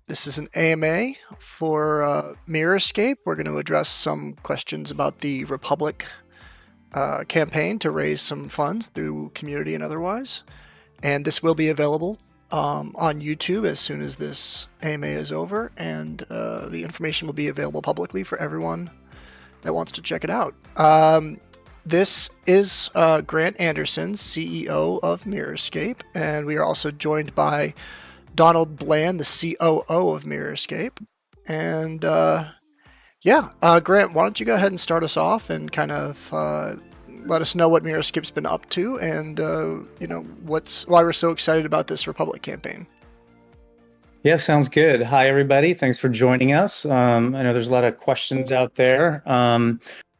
This is an AMA for Mirrorscape. We're going to address some questions about the Republic campaign to raise some funds through community and otherwise. And this will be available on YouTube as soon as this AMA is over, and the information will be available publicly for everyone that wants to check it out. This is Grant Anderson, CEO of Mirrorscape, and we are also joined by Donald Bland, the COO of Mirrorscape. And Grant, why don't you go ahead and start us off and kind of let us know what Mirrorscape's been up to, and why we're so excited about this Republic campaign. Yeah, sounds good. Hi, everybody. Thanks for joining us. I know there's a lot of questions out there.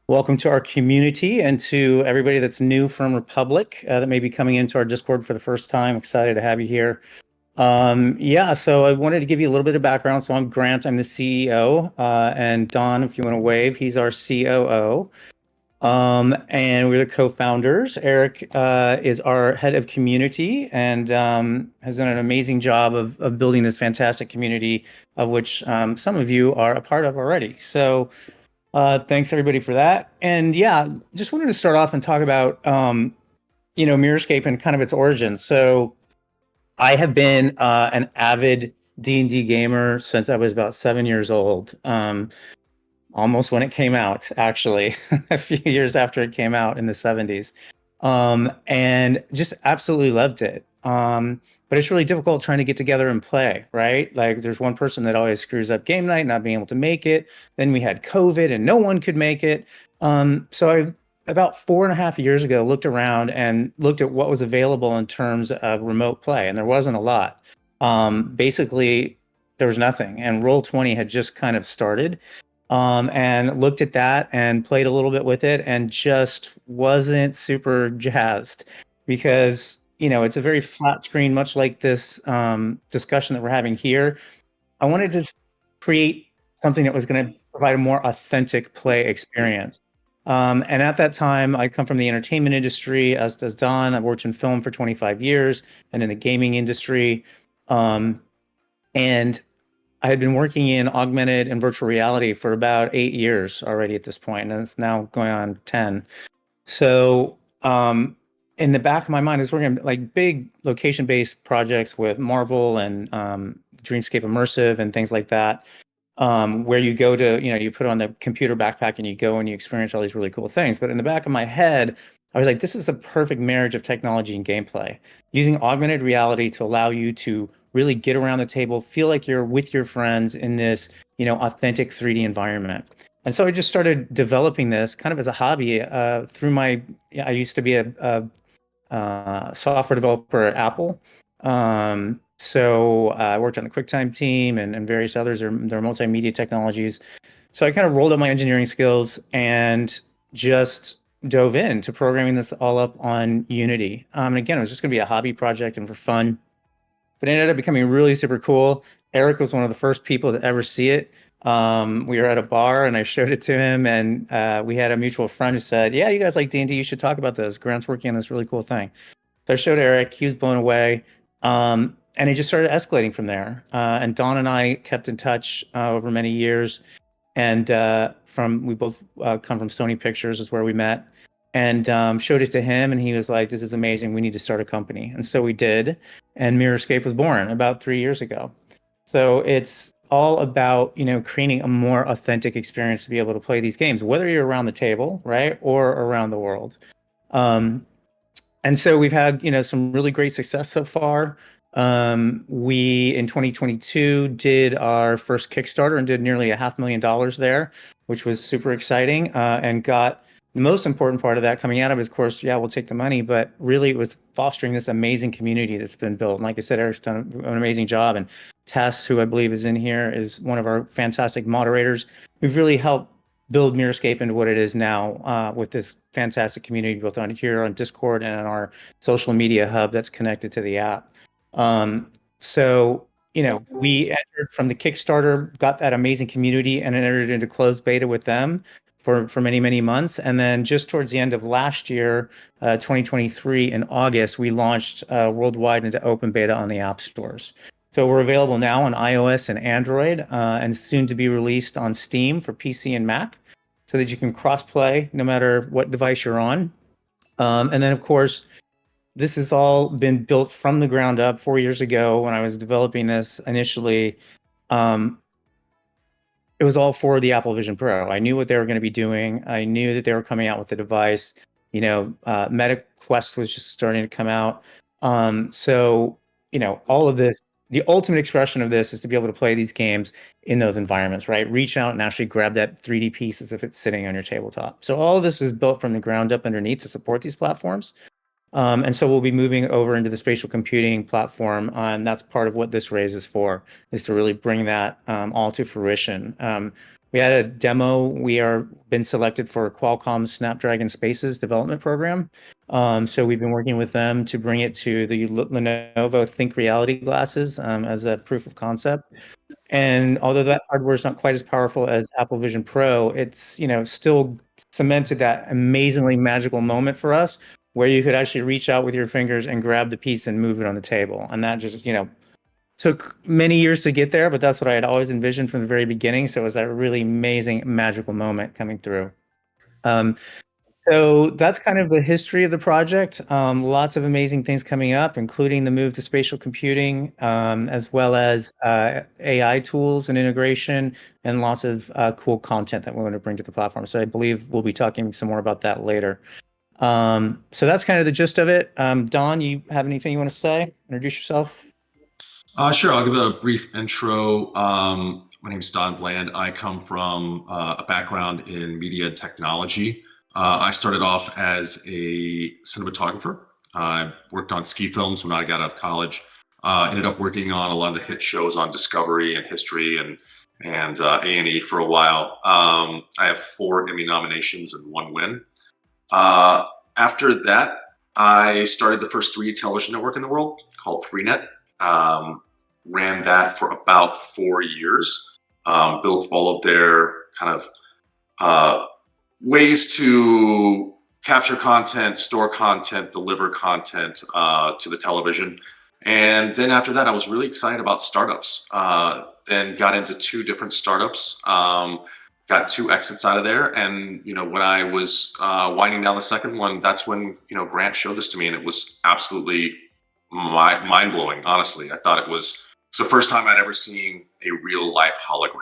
Welcome to our community, and to everybody that's new from Republic that may be coming into our Discord for the first time. Excited to have you here. So I wanted to give you a little bit of background. So I'm Grant, I'm the CEO, and Don, if you want to wave, he's our COO. And we're the co-founders. Eric is our head of community and has done an amazing job of building this fantastic community, of which some of you are a part of already. So thanks everybody for that. And yeah, just wanted to start off and talk about Mirrorscape and kind of its origins. So I have been an avid D&D gamer since I was about 7 years old. Almost when it came out, actually, a few years after it came out in the 70s. And just absolutely loved it. But it's really difficult trying to get together and play, right? Like there's one person that always screws up game night, not being able to make it. Then we had COVID and no one could make it. So I, about 4.5 years ago, looked around and looked at what was available in terms of remote play, and there wasn't a lot. Basically, there was nothing, and Roll20 had just kind of started. And looked at that and played a little bit with it and just wasn't super jazzed because, it's a very flat screen, much like this discussion that we're having here. I wanted to create something that was going to provide a more authentic play experience. And at that time, I come from the entertainment industry, as does Don. I've worked in film for 25 years and in the gaming industry. And I had been working in augmented and virtual reality for about 8 years already at this point, and it's now going on 10. So in the back of my mind, I was working on like big location-based projects with Marvel and Dreamscape Immersive and things like that, where you go to, you put on the computer backpack and you go and you experience all these really cool things. But in the back of my head, I was like, this is the perfect marriage of technology and gameplay, using augmented reality to allow you to really get around the table, feel like you're with your friends in this, authentic 3D environment. And so I just started developing this kind of as a hobby through I used to be a software developer at Apple. So I worked on the QuickTime team and various others. They're multimedia technologies. So I kind of rolled up my engineering skills and just dove into programming this all up on Unity. And again, it was just going to be a hobby project and for fun. But it ended up becoming really super cool. Eric was one of the first people to ever see it. We were at a bar and I showed it to him, and we had a mutual friend who said, yeah, you guys like D&D, you should talk about this. Grant's working on this really cool thing. So I showed Eric, he was blown away. And it just started escalating from there. And Don and I kept in touch over many years. And we both come from Sony Pictures is where we met. And showed it to him, and he was like, this is amazing, we need to start a company. And so we did, and Mirrorscape was born about 3 years ago. So it's all about, creating a more authentic experience to be able to play these games, whether you're around the table, right, or around the world. And so we've had, some really great success so far. We, in 2022, did our first Kickstarter and did nearly $500,000 there, which was super exciting, and got the most important part of that coming out of it, of course, yeah, we'll take the money, but really it was fostering this amazing community that's been built. And like I said, Eric's done an amazing job. And Tess, who I believe is in here, is one of our fantastic moderators who've really helped build Mirrorscape into what it is now, with this fantastic community both on Discord and on our social media hub that's connected to the app. We entered from the Kickstarter, got that amazing community, and entered into closed beta with them for many, many months. And then just towards the end of last year, 2023, in August, we launched worldwide into open beta on the app stores. So we're available now on iOS and Android, and soon to be released on Steam for PC and Mac, so that you can cross-play no matter what device you're on. And then, of course, this has all been built from the ground up 4 years ago when I was developing this initially. Um, it was all for the Apple Vision Pro. I knew what they were going to be doing. I knew that they were coming out with the device. Meta Quest was just starting to come out. So, all of this, the ultimate expression of this is to be able to play these games in those environments, right? Reach out and actually grab that 3D piece as if it's sitting on your tabletop. So all of this is built from the ground up underneath to support these platforms. And so we'll be moving over into the spatial computing platform. And that's part of what this raise is for, is to really bring that all to fruition. We had a demo. We are been selected for Qualcomm Snapdragon Spaces development program. So we've been working with them to bring it to the Lenovo Think Reality glasses as a proof of concept. And although that hardware is not quite as powerful as Apple Vision Pro, it's still cemented that amazingly magical moment for us where you could actually reach out with your fingers and grab the piece and move it on the table. And that just, took many years to get there, but that's what I had always envisioned from the very beginning. So it was that really amazing, magical moment coming through. So that's kind of the history of the project. Lots of amazing things coming up, including the move to spatial computing, as well as AI tools and integration, and lots of cool content that we're going to bring to the platform. So I believe we'll be talking some more about that later. So that's kind of the gist of it. Don, you have anything you want to say? Introduce yourself. Sure, I'll give a brief intro. My name is Don Bland. I come from a background in media and technology. I started off as a cinematographer. I worked on ski films when I got out of college. Ended up working on a lot of the hit shows on Discovery and History and A&E for a while. I have 4 Emmy nominations and 1 win. After that, I started the first 3D television network in the world called 3Net. Ran that for about 4 years. Built all of their kind of ways to capture content, store content, deliver content to the television. And then after that, I was really excited about startups. Then got into 2 different startups. Got 2 exits out of there. And, when I was winding down the second one, that's when, Grant showed this to me, and it was absolutely mind blowing. Honestly, I thought it was the first time I'd ever seen a real life hologram.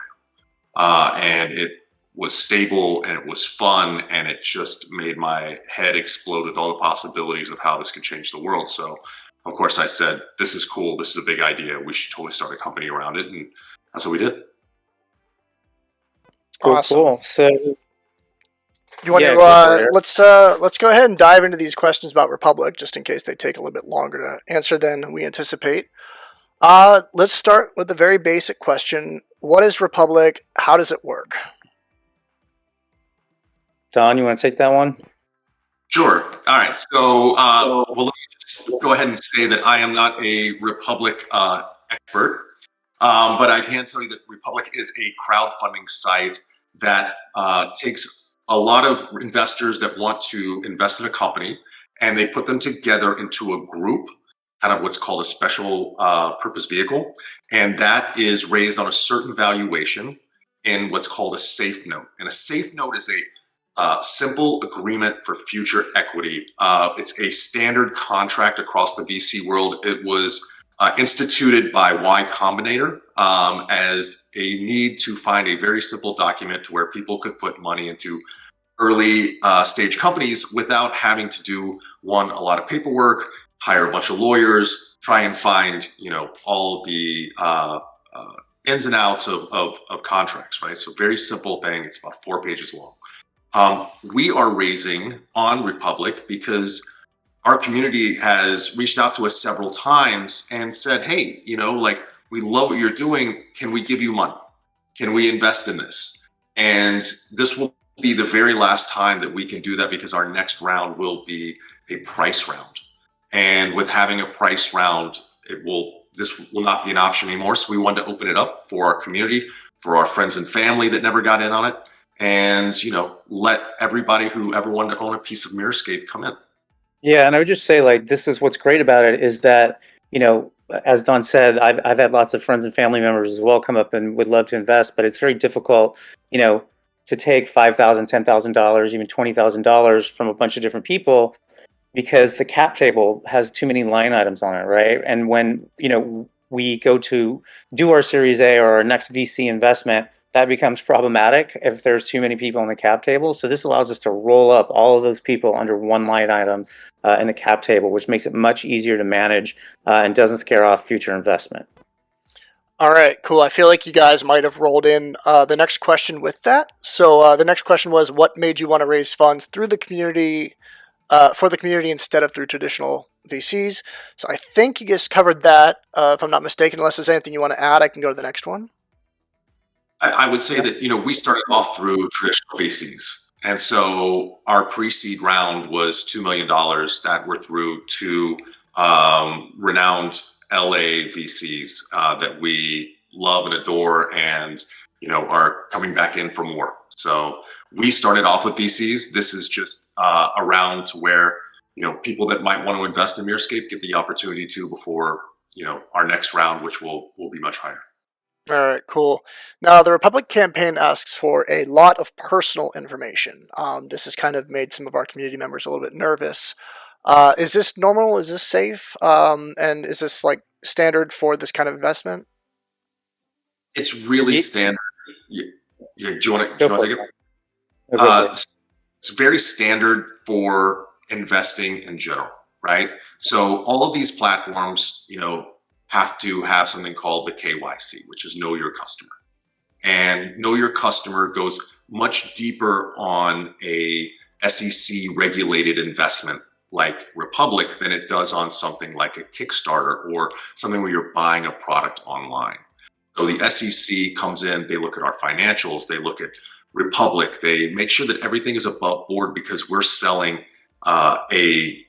And it was stable and it was fun, and it just made my head explode with all the possibilities of how this could change the world. So, of course, I said, this is cool. This is a big idea. We should totally start a company around it. And that's what we did. Awesome. Cool. So, do you want to let's go ahead and dive into these questions about Republic, just in case they take a little bit longer to answer than we anticipate. Let's start with the very basic question. What is Republic? How does it work? Don, you want to take that one? Sure. All right. So, well, let me just go ahead and say that I am not a Republic expert, but I can tell you that Republic is a crowdfunding site that takes a lot of investors that want to invest in a company, and they put them together into a group, kind of what's called a special purpose vehicle. And that is raised on a certain valuation in what's called a safe note. And a safe note is a simple agreement for future equity. It's a standard contract across the VC world. It was instituted by Y Combinator as a need to find a very simple document to where people could put money into early stage companies without having to do, one, a lot of paperwork, hire a bunch of lawyers, try and find, all the ins and outs of contracts, right? So very simple thing. It's about 4 pages long. We are raising on Republic because our community has reached out to us several times and said, hey, we love what you're doing. Can we give you money? Can we invest in this? And this will be the very last time that we can do that, because our next round will be a price round. And with having a price round, this will not be an option anymore. So we wanted to open it up for our community, for our friends and family that never got in on it, and let everybody who ever wanted to own a piece of Mirrorscape come in. Yeah, and I would just say, this is what's great about it, is that as Don said, I've had lots of friends and family members as well come up and would love to invest, but it's very difficult, to take $5,000, $10,000, even $20,000 from a bunch of different people because the cap table has too many line items on it, right? And when we go to do our Series A or our next VC investment, that becomes problematic if there's too many people on the cap table. So this allows us to roll up all of those people under one line item in the cap table, which makes it much easier to manage and doesn't scare off future investment. All right, cool. I feel like you guys might have rolled in the next question with that. So the next question was, what made you want to raise funds through the community, for the community instead of through traditional VCs? So I think you just covered that, if I'm not mistaken. Unless there's anything you want to add, I can go to the next one. I would say that, we started off through traditional VCs. And so our pre-seed round was $2 million that were through two renowned LA VCs that we love and adore and, are coming back in for more. So we started off with VCs. This is just a round to where, people that might want to invest in Mirrorscape get the opportunity to before, our next round, which will be much higher. All right, cool. Now, the Republic campaign asks for a lot of personal information. This has kind of made some of our community members a little bit nervous. Is this normal? Is this safe? And is this like standard for this kind of investment? It's really standard. Do you want to take it? It's very standard for investing in general, right? So all of these platforms, have to have something called the KYC, which is Know Your Customer. And Know Your Customer goes much deeper on a SEC regulated investment like Republic than it does on something like a Kickstarter or something where you're buying a product online. So the SEC comes in, they look at our financials, they look at Republic, they make sure that everything is above board because we're selling a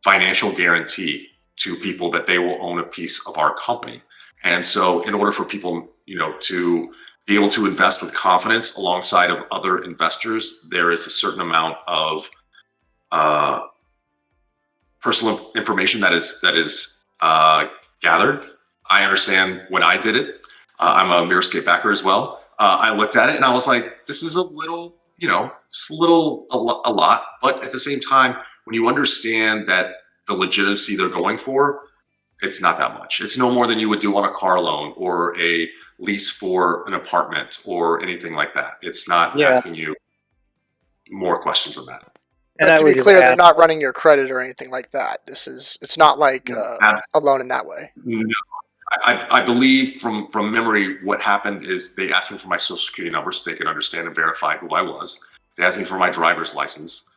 financial guarantee to people that they will own a piece of our company. And so in order for people, to be able to invest with confidence alongside of other investors, there is a certain amount of personal information that is gathered. I understand when I did it, I'm a Mirrorscape backer as well. I looked at it and I was like, this is a little, it's a lot. But at the same time, when you understand that the legitimacy they're going for, it's not that much. It's no more than you would do on a car loan or a lease for an apartment or anything like that. It's not asking you more questions than that. And to be clear, they're not running your credit or anything like that. It's not like a loan in that way. No. I believe from memory, what happened is they asked me for my social security number so they could understand and verify who I was. They asked me for my driver's license,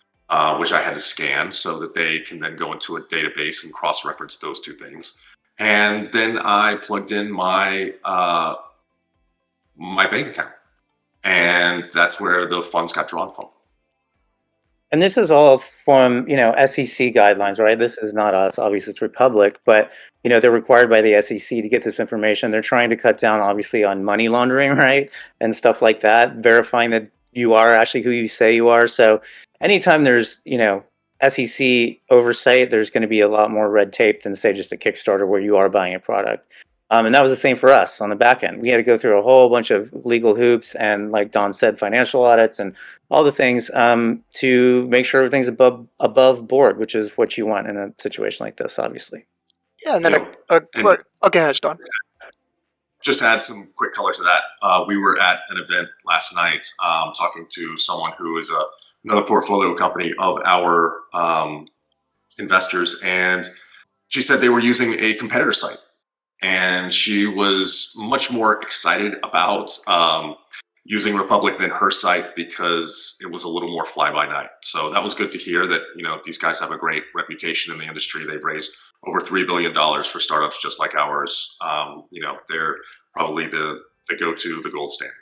which I had to scan so that they can then go into a database and cross-reference those two things. And then I plugged in my my bank account, and that's where the funds got drawn from. And this is all from, SEC guidelines, right? This is not us, obviously it's Republic, but, they're required by the SEC to get this information. They're trying to cut down, obviously, on money laundering, right? And stuff like that, verifying that you are actually who you say you are. So anytime there's, SEC oversight, there's going to be a lot more red tape than, say, just a Kickstarter where you are buying a product. And that was the same for us on the back end. We had to go through a whole bunch of legal hoops and, like Don said, financial audits and all the things to make sure everything's above board, which is what you want in a situation like this, obviously. Yeah, and then okay, Don. Just to add some quick color to that, we were at an event last night talking to someone who is another portfolio company of our investors, and she said they were using a competitor site. And she was much more excited about using Republic than her site because it was a little more fly-by-night. So that was good to hear that, these guys have a great reputation in the industry. They've raised over $3 billion for startups just like ours. They're probably the go-to, the gold standard.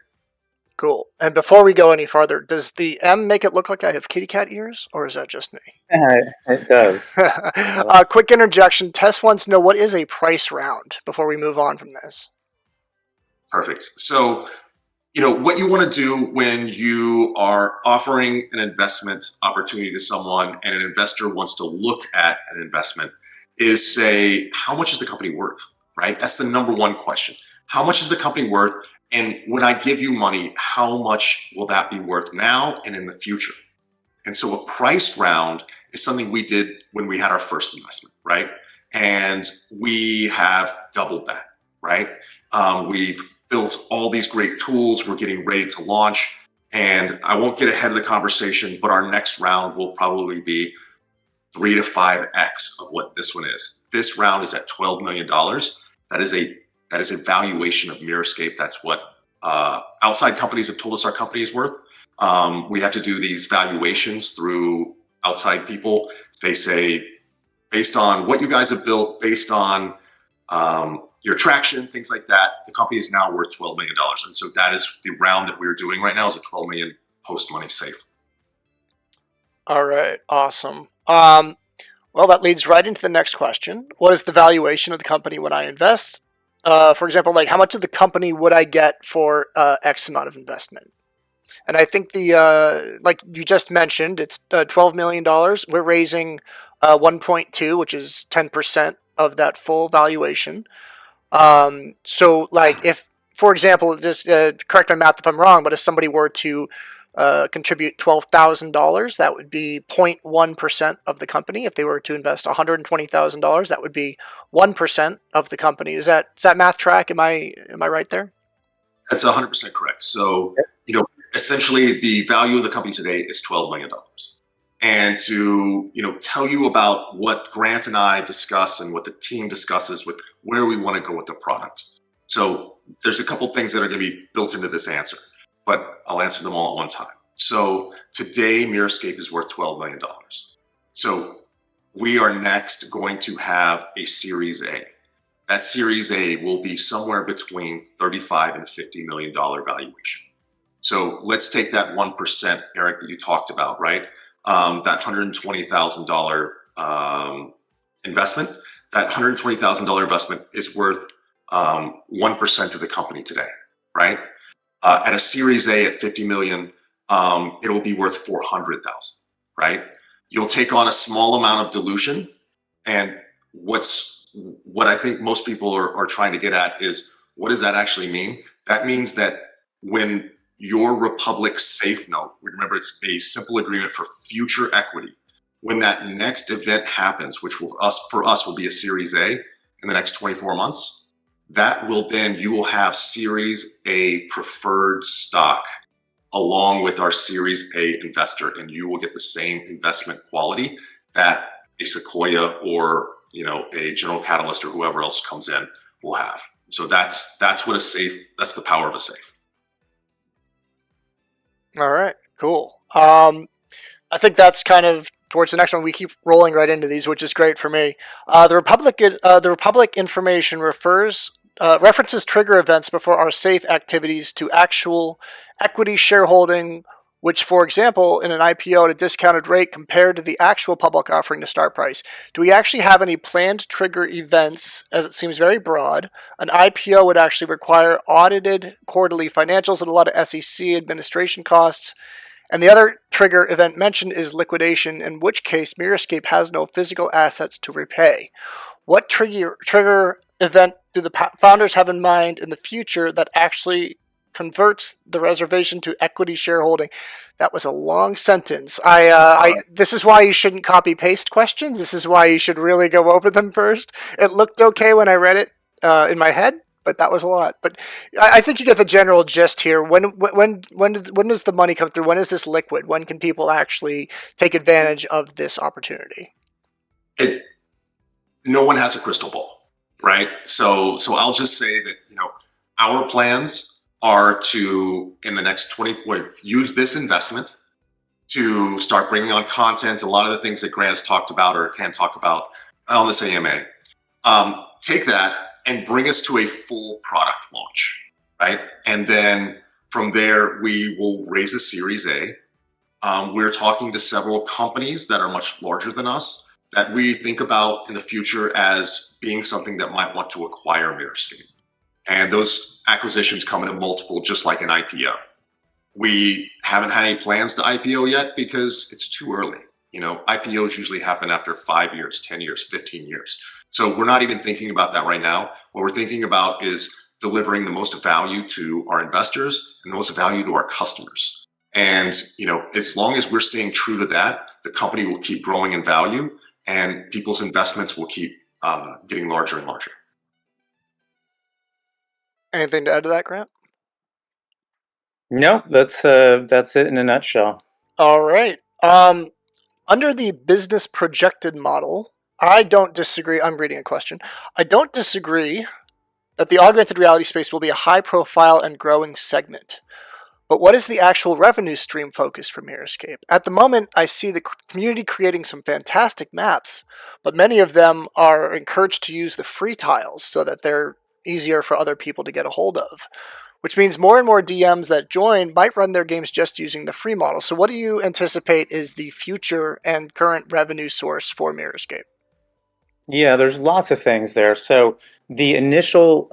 Cool. And before we go any farther, does the M make it look like I have kitty cat ears, or is that just me? It does. Quick interjection. Tess wants to know, what is a price round before we move on from this? Perfect. So, what you want to do when you are offering an investment opportunity to someone and an investor wants to look at an investment is say, how much is the company worth, right? That's the number one question. How much is the company worth? And when I give you money, how much will that be worth now and in the future? And so a priced round is something we did when we had our first investment, right? And we have doubled that, right? We've built all these great tools. We're getting ready to launch. And I won't get ahead of the conversation, but our next round will probably be 3 to 5x of what this one is. This round is at $12 million. That is a valuation of Mirrorscape. That's what outside companies have told us our company is worth. We have to do these valuations through outside people. They say, based on what you guys have built, based on your traction, things like that, the company is now worth $12 million. And so that is the round that we're doing right now, is a $12 million post-money safe. All right, awesome. Well, that leads right into the next question. What is the valuation of the company when I invest? For example, like how much of the company would I get for X amount of investment? And I think like you just mentioned, it's $12 million. We're raising 1.2, which is 10% of that full valuation. So like if, for example, just correct my math if I'm wrong, but if somebody were to contribute $12,000, that would be 0.1% of the company. If they were to invest $120,000, that would be 1% of the company. Does that math track? Am I right there? That's 100% correct. So, essentially the value of the company today is $12 million. And to, tell you about what Grant and I discuss and what the team discusses with where we want to go with the product. So there's a couple things that are going to be built into this answer, but I'll answer them all at one time. So today, Mirrorscape is worth $12 million. So we are next going to have a Series A. That Series A will be somewhere between $35 and $50 million valuation. So let's take that 1%, Eric, that you talked about, right? That $120,000 investment. That $120,000 investment is worth 1% of the company today, right? At a Series A at 50 million, it will be worth 400,000, right? You'll take on a small amount of dilution, and what I think most people are trying to get at is, what does that actually mean? That means that when your Republic safe note, remember it's a simple agreement for future equity, when that next event happens, which for us will be a Series A in the next 24 months, that will then, you will have Series A preferred stock along with our Series A investor, and you will get the same investment quality that a Sequoia or a General Catalyst or whoever else comes in will have. So that's what a safe, that's the power of a safe. All right, cool. I think that's kind of towards the next one. We keep rolling right into these, which is great for me. The Republic information references trigger events before our safe activities to actual equity shareholding, which, for example, in an IPO at a discounted rate compared to the actual public offering to start price. Do we actually have any planned trigger events, as it seems very broad? An IPO would actually require audited quarterly financials and a lot of SEC administration costs. And the other trigger event mentioned is liquidation, in which case Mirrorscape has no physical assets to repay. What trigger event do the founders have in mind in the future that actually converts the reservation to equity shareholding? That was a long sentence. This is why you shouldn't copy paste questions. This is why you should really go over them first. It looked okay when I read it in my head, but that was a lot. But I think you get the general gist here. When does the money come through? When is this liquid? When can people actually take advantage of this opportunity? No one has a crystal ball, right? So I'll just say that our plans are to, in the next 24, use this investment to start bringing on content, a lot of the things that Grant has talked about or can talk about on this AMA. Take that and bring us to a full product launch, right? And then from there, we will raise a Series A. We're talking to several companies that are much larger than us that we think about in the future as being something that might want to acquire Mirrorscape. And those acquisitions come in a multiple, just like an IPO. We haven't had any plans to IPO yet because it's too early. IPOs usually happen after 5 years, 10 years, 15 years. So we're not even thinking about that right now. What we're thinking about is delivering the most value to our investors and the most value to our customers. And as long as we're staying true to that, the company will keep growing in value, and people's investments will keep getting larger and larger. Anything to add to that, Grant? No, that's it in a nutshell. All right. Under the business projected model, I don't disagree. I'm reading a question. I don't disagree that the augmented reality space will be a high profile and growing segment. But what is the actual revenue stream focus for Mirrorscape? At the moment, I see the community creating some fantastic maps, but many of them are encouraged to use the free tiles so that they're easier for other people to get a hold of, which means more and more DMs that join might run their games just using the free model. So what do you anticipate is the future and current revenue source for Mirrorscape? Yeah, there's lots of things there. So the initial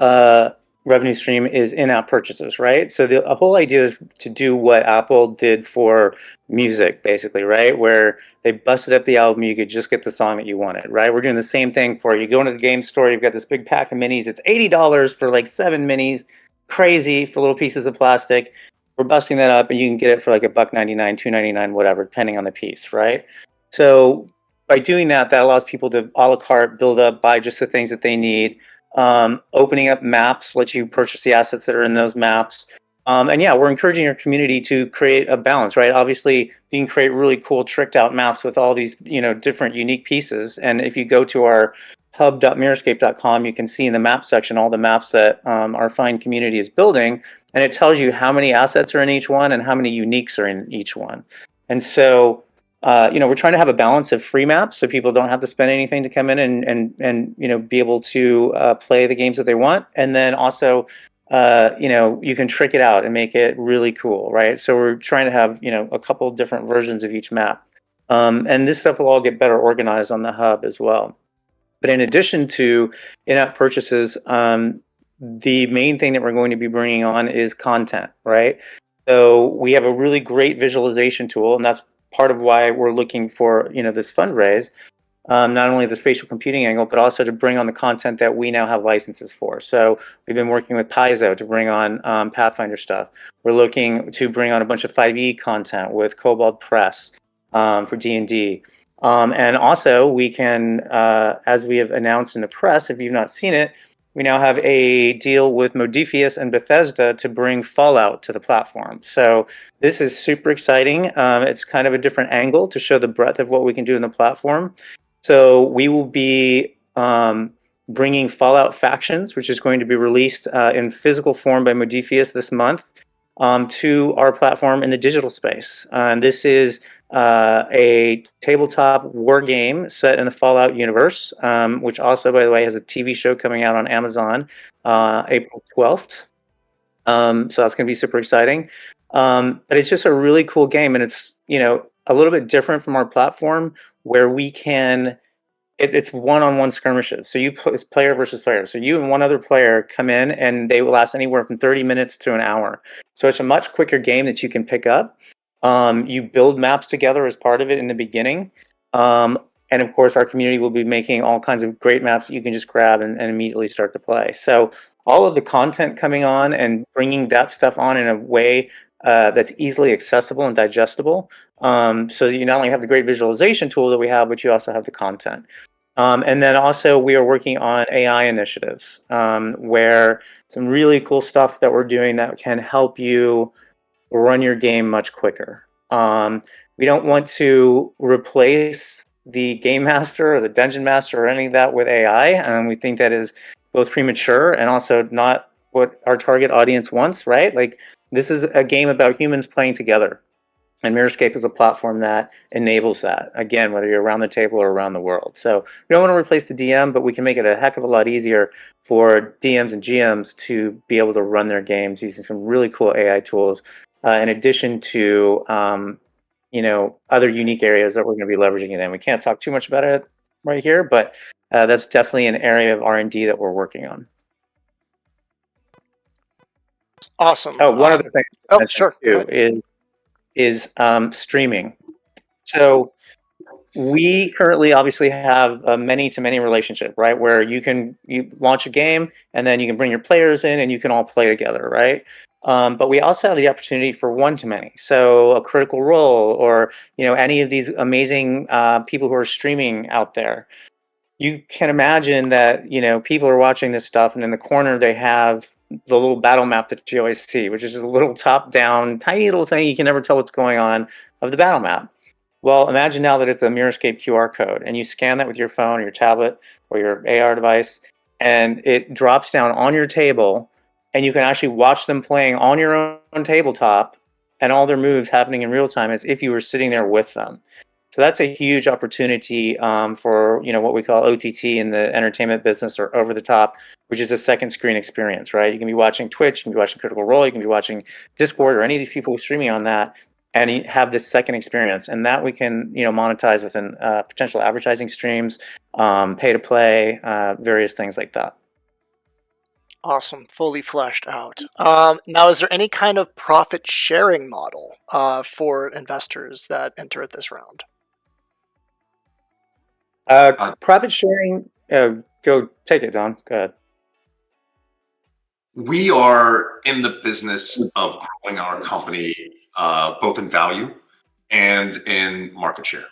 revenue stream is in-app purchases, right? So the whole idea is to do what Apple did for music, basically, right? Where they busted up the album, you could just get the song that you wanted, right? We're doing the same thing for you. Go into the game store, you've got this big pack of minis. It's $80 for like 7 minis, crazy for little pieces of plastic. We're busting that up, and you can get it for like $1.99, $2.99, whatever, depending on the piece, right? So by doing that, that allows people to a la carte build up, buy just the things that they need. Opening up maps lets you purchase the assets that are in those maps. And yeah, we're encouraging our community to create a balance, right? Obviously, you can create really cool tricked out maps with all these, different unique pieces. And if you go to our hub.mirrorscape.com, you can see in the map section all the maps that our fine community is building. And it tells you how many assets are in each one and how many uniques are in each one. And so we're trying to have a balance of free maps so people don't have to spend anything to come in and be able to play the games that they want. And then also, you can trick it out and make it really cool, right? So we're trying to have, a couple of different versions of each map. And this stuff will all get better organized on the hub as well. But in addition to in-app purchases, the main thing that we're going to be bringing on is content, right? So we have a really great visualization tool, and that's part of why we're looking for this fundraise, not only the spatial computing angle, but also to bring on the content that we now have licenses for. So we've been working with Paizo to bring on Pathfinder stuff. We're looking to bring on a bunch of 5e content with Cobalt Press for D&D. And also we can, as we have announced in the press, if you've not seen it, we now have a deal with Modiphius and Bethesda to bring Fallout to the platform. So this is super exciting. It's kind of a different angle to show the breadth of what we can do in the platform. So we will be bringing Fallout Factions, which is going to be released in physical form by Modiphius this month, to our platform in the digital space. This is a tabletop war game set in the Fallout universe, which also, by the way, has a TV show coming out on Amazon April 12th. So that's going to be super exciting. But it's just a really cool game, and it's a little bit different from our platform where we can. It's one-on-one skirmishes. So it's player versus player. So you and one other player come in, and they will last anywhere from 30 minutes to an hour. So it's a much quicker game that you can pick up. You build maps together as part of it in the beginning. And of course, our community will be making all kinds of great maps that you can just grab and immediately start to play. So all of the content coming on and bringing that stuff on in a way that's easily accessible and digestible. So that you not only have the great visualization tool that we have, but you also have the content. And then also we are working on AI initiatives where some really cool stuff that we're doing that can help you run your game much quicker. We don't want to replace the game master or the dungeon master or any of that with AI. We think that is both premature and also not what our target audience wants, right? Like, this is a game about humans playing together. And Mirrorscape is a platform that enables that, again, whether you're around the table or around the world. So we don't want to replace the DM, but we can make it a heck of a lot easier for DMs and GMs to be able to run their games using some really cool AI tools, in addition to other unique areas that we're going to be leveraging it in. We can't talk too much about it right here, but that's definitely an area of R&D that we're working on. Awesome. Oh, one other thing sure. too is streaming. So We currently obviously have a many-to-many relationship, right? Where you launch a game and then you can bring your players in and you can all play together, right? But we also have the opportunity for one-to-many. So a Critical Role or any of these amazing people who are streaming out there. You can imagine that people are watching this stuff, and in the corner they have the little battle map that you always see, which is just a little top-down, tiny little thing you can never tell what's going on of the battle map. Well, imagine now that it's a Mirrorscape QR code, and you scan that with your phone or your tablet or your AR device, and it drops down on your table, and you can actually watch them playing on your own tabletop, and all their moves happening in real time as if you were sitting there with them. So that's a huge opportunity for what we call OTT in the entertainment business, or over the top, which is a second screen experience, right? You can be watching Twitch, you can be watching Critical Role, you can be watching Discord or any of these people streaming on that, and you have this second experience, and that we can monetize within potential advertising streams, pay to play, various things like that. Awesome, fully fleshed out. Now, is there any kind of profit sharing model for investors that enter at this round? Profit sharing, go take it, Don. Go ahead. We are in the business of growing our company both in value and in market share.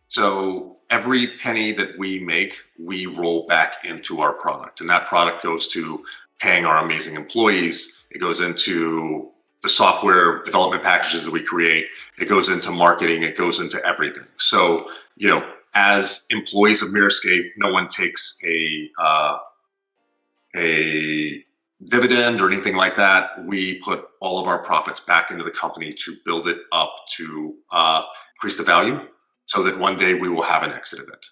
So every penny that we make, we roll back into our product, and that product goes to paying our amazing employees. It goes into the software development packages that we create. It goes into marketing. It goes into everything. So, as employees of Mirrorscape, no one takes a dividend or anything like that. We put all of our profits back into the company to build it up to increase the value, so that one day we will have an exit event.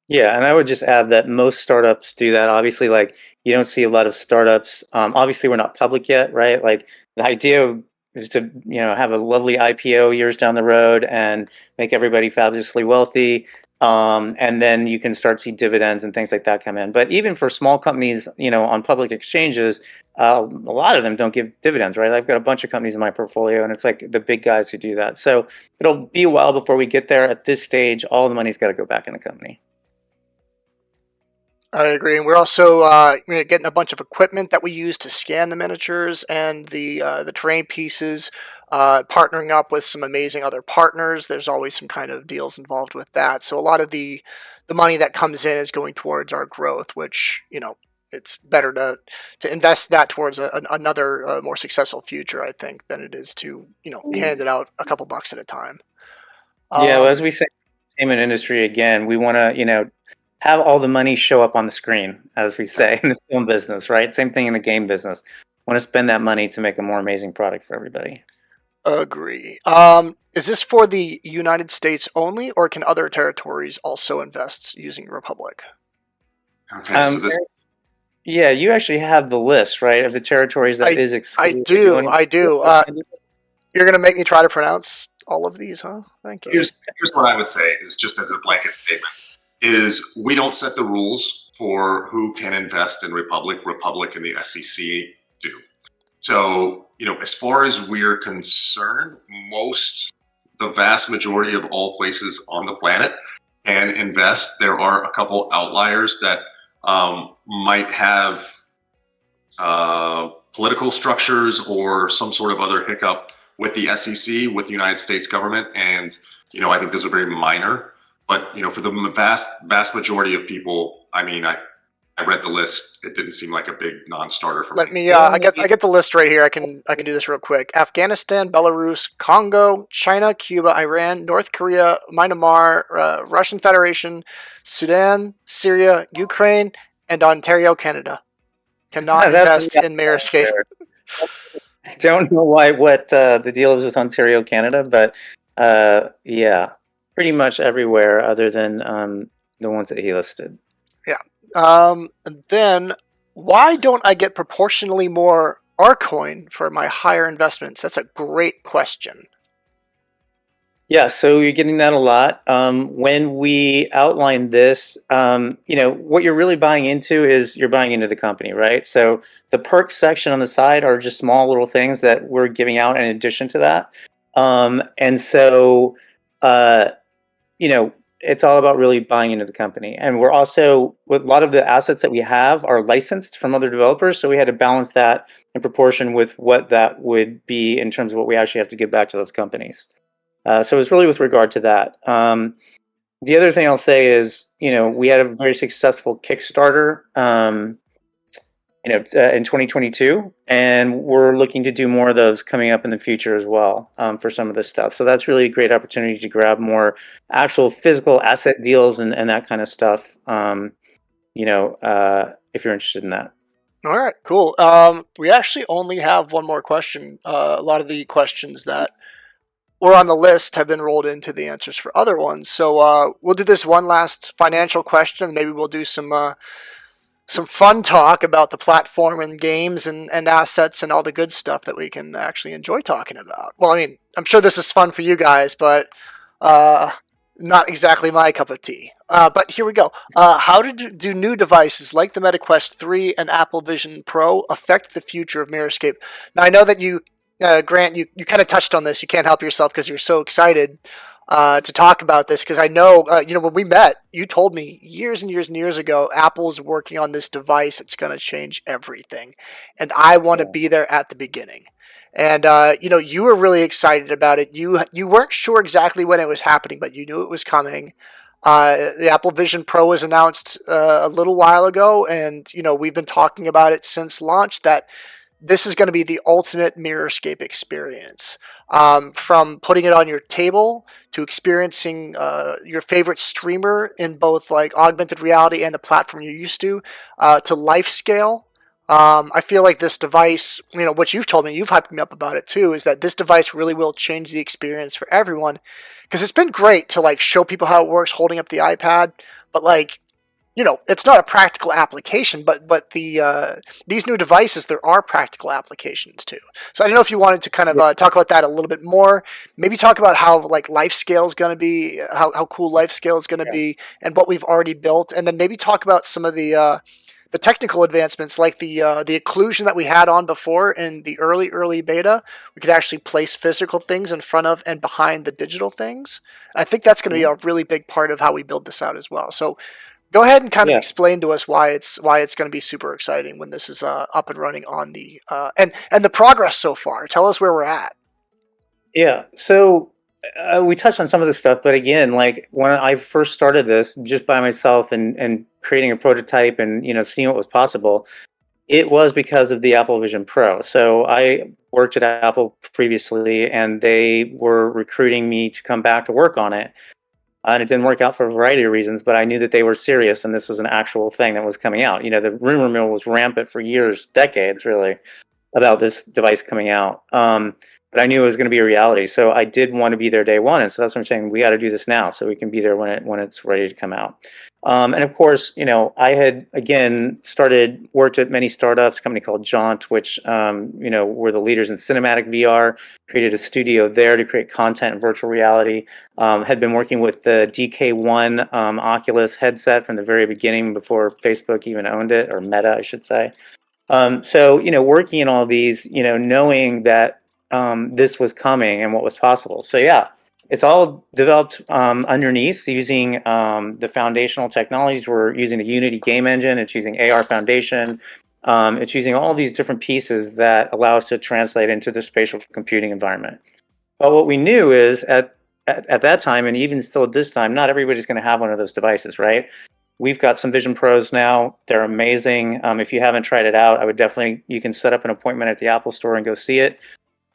Yeah, and I would just add that most startups do that. Obviously, like, you don't see a lot of startups. Obviously, we're not public yet, right? Like, the idea is to have a lovely IPO years down the road and make everybody fabulously wealthy, and then you can start to see dividends and things like that come in. But even for small companies, on public exchanges, a lot of them don't give dividends, right? I've got a bunch of companies in my portfolio, and it's like the big guys who do that. So it'll be a while before we get there. At this stage, all the money's got to go back in the company. I agree, and we're also getting a bunch of equipment that we use to scan the miniatures and the terrain pieces. Partnering up with some amazing other partners. There's always some kind of deals involved with that. So a lot of the money that comes in is going towards our growth, which it's better to invest that towards another more successful future, I think, than it is to hand it out a couple bucks at a time. Yeah, well, as we say, in the entertainment industry, again, we want to have all the money show up on the screen, as we say in the film business, right? Same thing in the game business. Want to spend that money to make a more amazing product for everybody. Agree. Is this for the United States only, or can other territories also invest using Republic? Okay, yeah, you actually have the list, right, of the territories that is exclusive. I do. You're going to make me try to pronounce all of these, huh? Thank you. Here's what I would say, is just as a blanket statement, is we don't set the rules for who can invest in Republic. Republic and the SEC do. So, as far as we're concerned, the vast majority of all places on the planet can invest. There are a couple outliers that might have political structures or some sort of other hiccup with the SEC, with the United States government, and I think those are very minor. But for the vast majority of people, I read the list. It didn't seem like a big non-starter for me. Let me. I get the list right here. I can do this real quick. Afghanistan, Belarus, Congo, China, Cuba, Iran, North Korea, Myanmar, Russian Federation, Sudan, Syria, Ukraine, and Ontario, Canada. Cannot invest in Mirrorscape. I don't know what the deal is with Ontario, Canada, but yeah, pretty much everywhere other than the ones that he listed. Yeah. And then, why don't I get proportionally more Arcoin for my higher investments? That's a great question. Yeah, so you're getting that a lot. When we outline this, what you're really buying into is you're buying into the company, right? So the perks section on the side are just small little things that we're giving out in addition to that. And so it's all about really buying into the company. And we're also, with a lot of the assets that we have are licensed from other developers. So we had to balance that in proportion with what that would be in terms of what we actually have to give back to those companies. So it's really with regard to that. The other thing I'll say is, we had a very successful Kickstarter, in 2022, and we're looking to do more of those coming up in the future as well, for some of this stuff. So that's really a great opportunity to grab more actual physical asset deals and that kind of stuff. If you're interested in that. All right, cool. We actually only have one more question. A lot of the questions that were on the list have been rolled into the answers for other ones. So we'll do this one last financial question, and maybe we'll do some fun talk about the platform and games and assets and all the good stuff that we can actually enjoy talking about. Well, I mean, I'm sure this is fun for you guys, but not exactly my cup of tea. But here we go. How do new devices like the Meta Quest 3 and Apple Vision Pro affect the future of Mirrorscape? Now, I know that you, Grant, you kind of touched on this. You can't help yourself because you're so excited to talk about this, because I know, when we met, you told me years and years and years ago, Apple's working on this device that's going to change everything. And I want to be there at the beginning. And, you were really excited about it. You weren't sure exactly when it was happening, but you knew it was coming. The Apple Vision Pro was announced a little while ago, and, we've been talking about it since launch, that this is going to be the ultimate Mirrorscape experience. From putting it on your table to experiencing your favorite streamer in both like augmented reality and the platform you're used to life scale. I feel like this device, what you've told me, you've hyped me up about it too, is that this device really will change the experience for everyone. Because it's been great to like show people how it works holding up the iPad, but like, it's not a practical application, but these new devices, there are practical applications too. So I don't know if you wanted to kind of talk about that a little bit more. Maybe talk about how like life scale is going to be, how cool life scale is going to be, and what we've already built, and then maybe talk about some of the technical advancements, like the occlusion that we had on before in the early beta. We could actually place physical things in front of and behind the digital things. I think that's going to be a really big part of how we build this out as well. So go ahead and kind of explain to us why it's going to be super exciting when this is up and running on the and the progress so far. Tell us where we're at. Yeah. So we touched on some of this stuff, but again, like when I first started this just by myself and creating a prototype and seeing what was possible, it was because of the Apple Vision Pro. So I worked at Apple previously, and they were recruiting me to come back to work on it. And it didn't work out for a variety of reasons, but I knew that they were serious and this was an actual thing that was coming out. The rumor mill was rampant for years, decades really, about this device coming out. But I knew it was going to be a reality. So I did want to be there day one. And so that's what I'm saying. We got to do this now so we can be there when it's ready to come out. And of course, I had, again, worked at many startups, a company called Jaunt, which, were the leaders in cinematic VR, created a studio there to create content in virtual reality, had been working with the DK1 Oculus headset from the very beginning before Facebook even owned it, or Meta, I should say. So, working in all these, knowing that this was coming and what was possible. So yeah, it's all developed underneath using the foundational technologies. We're using the Unity game engine. It's using AR Foundation. It's using all these different pieces that allow us to translate into the spatial computing environment. But what we knew is at that time, and even still at this time, not everybody's going to have one of those devices, right? We've got some Vision Pros now. They're amazing. If you haven't tried it out, I would definitely, you can set up an appointment at the Apple Store and go see it.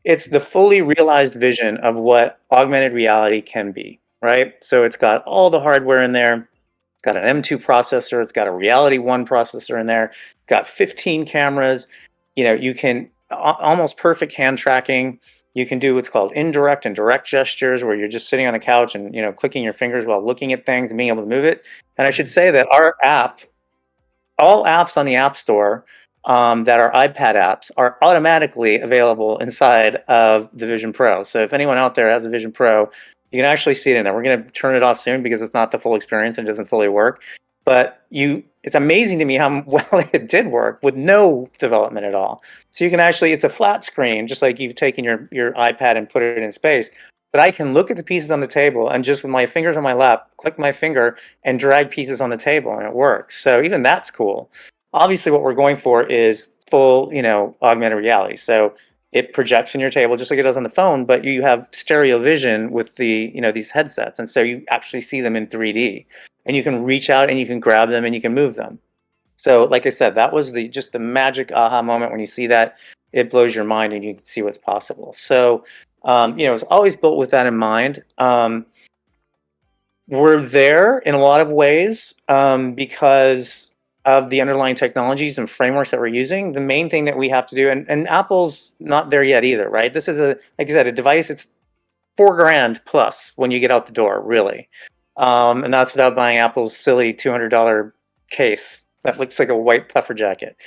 It's the fully realized vision of what augmented reality can be, right? So it's got all the hardware in there. It's got an M2 processor. It's got a Reality 1 processor in there. It's got 15 cameras. You can almost perfect hand tracking. You can do what's called indirect and direct gestures, where you're just sitting on a couch and clicking your fingers while looking at things and being able to move it. And I should say that our app, all apps on the App Store, that are iPad apps, are automatically available inside of the Vision Pro. So if anyone out there has a Vision Pro, you can actually see it in there. We're going to turn it off soon because it's not the full experience and doesn't fully work. But it's amazing to me how well it did work with no development at all. So you can actually, it's a flat screen, just like you've taken your iPad and put it in space. but I can look at the pieces on the table and just with my fingers on my lap, click my finger and drag pieces on the table, and it works. So even that's cool. Obviously, what we're going for is full, augmented reality. So it projects on your table just like it does on the phone, but you have stereo vision with these headsets, and so you actually see them in 3D, and you can reach out and you can grab them and you can move them. So, like I said, that was just the magic aha moment when you see that. It blows your mind and you can see what's possible. So, it's always built with that in mind. We're there in a lot of ways because of the underlying technologies and frameworks that we're using. The main thing that we have to do, and Apple's not there yet either, right? This is like I said, a device. It's $4,000 plus when you get out the door, really, and that's without buying Apple's silly $200 case that looks like a white puffer jacket.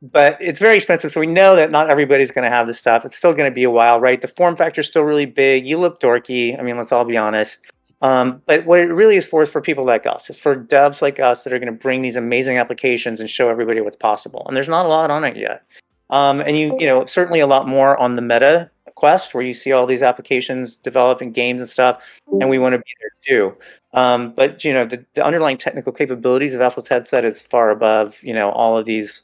But it's very expensive, so we know that not everybody's going to have this stuff. It's still going to be a while, right? The form factor is still really big. You look dorky. I mean, let's all be honest. But what it really is for people like us. It's for devs like us that are going to bring these amazing applications and show everybody what's possible. And there's not a lot on it yet. And certainly a lot more on the Meta Quest, where you see all these applications develop in games and stuff, and we want to be there too. But the underlying technical capabilities of Apple's headset is far above all of these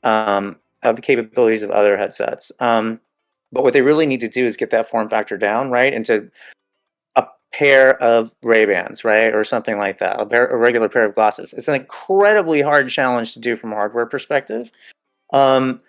of the capabilities of other headsets. But what they really need to do is get that form factor down, right, into a pair of Ray-Bans, right, or something like that, a regular pair of glasses. It's an incredibly hard challenge to do from a hardware perspective. If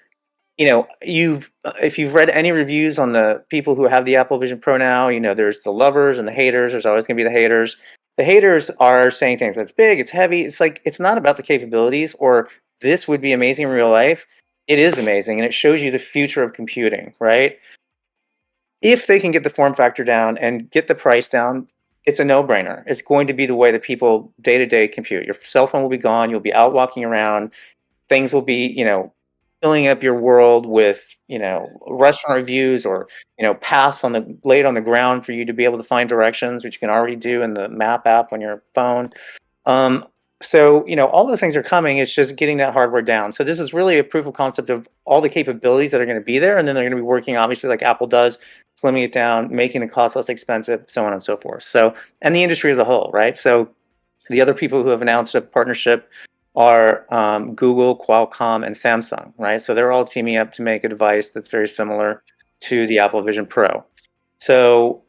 you've read any reviews on the people who have the Apple Vision Pro now, there's the lovers and the haters. There's always going to be the haters. The haters are saying things that's big, it's heavy. It's like, it's not about the capabilities or this would be amazing in real life. It is amazing, and it shows you the future of computing, right? If they can get the form factor down and get the price down, it's a no-brainer. It's going to be the way that people day-to-day compute. Your cell phone will be gone. You'll be out walking around. Things will be, filling up your world with, restaurant reviews or, paths laid on the ground for you to be able to find directions, which you can already do in the map app on your phone. So, all those things are coming. It's just getting that hardware down. So this is really a proof of concept of all the capabilities that are going to be there. And then they're going to be working, obviously, like Apple does, slimming it down, making the cost less expensive, so on and so forth. So, and the industry as a whole, right? So the other people who have announced a partnership are Google, Qualcomm, and Samsung, right? So they're all teaming up to make a device that's very similar to the Apple Vision Pro. So,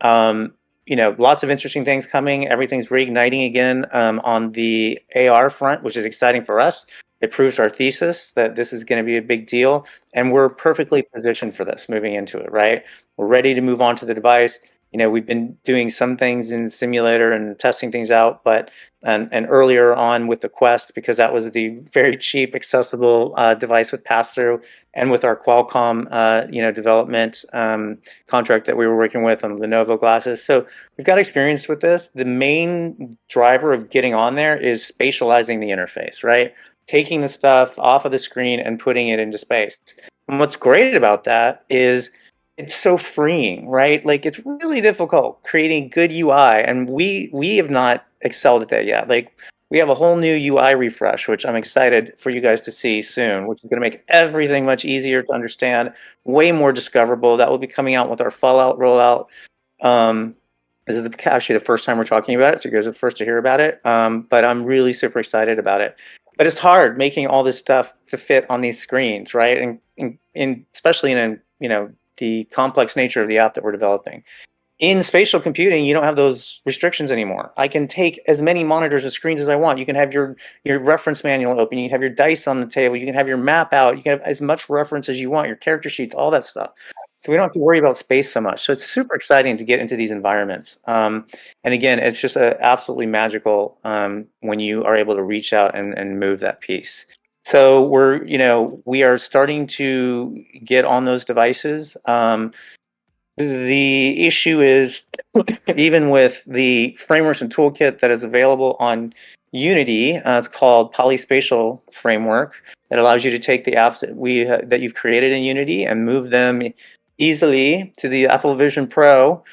lots of interesting things coming. Everything's reigniting again on the AR front, which is exciting for us. It proves our thesis that this is going to be a big deal, and we're perfectly positioned for this moving into it, right? We're ready to move on to the device. We've been doing some things in the simulator and testing things out, but and earlier on with the Quest, because that was the very cheap, accessible device with pass-through, and with our Qualcomm, development contract that we were working with on Lenovo glasses. So we've got experience with this. The main driver of getting on there is spatializing the interface, right? Taking the stuff off of the screen and putting it into space. And what's great about that is it's so freeing, right? Like, it's really difficult creating good UI, and we have not excelled at that yet. Like, we have a whole new UI refresh, which I'm excited for you guys to see soon, which is going to make everything much easier to understand, way more discoverable. That will be coming out with our Fallout rollout. This is actually the first time we're talking about it, so you guys are the first to hear about it. But I'm really super excited about it. But it's hard making all this stuff to fit on these screens, right? And especially in the complex nature of the app that we're developing. In spatial computing, you don't have those restrictions anymore. I can take as many monitors or screens as I want. You can have your reference manual open. You can have your dice on the table. You can have your map out. You can have as much reference as you want, your character sheets, all that stuff. So we don't have to worry about space so much. So it's super exciting to get into these environments. And again, it's just absolutely magical when you are able to reach out and move that piece. So we are starting to get on those devices. The issue is, even with the frameworks and toolkit that is available on Unity, it's called Polyspatial Framework, that allows you to take the apps that you've created in Unity and move them easily to the Apple Vision Pro.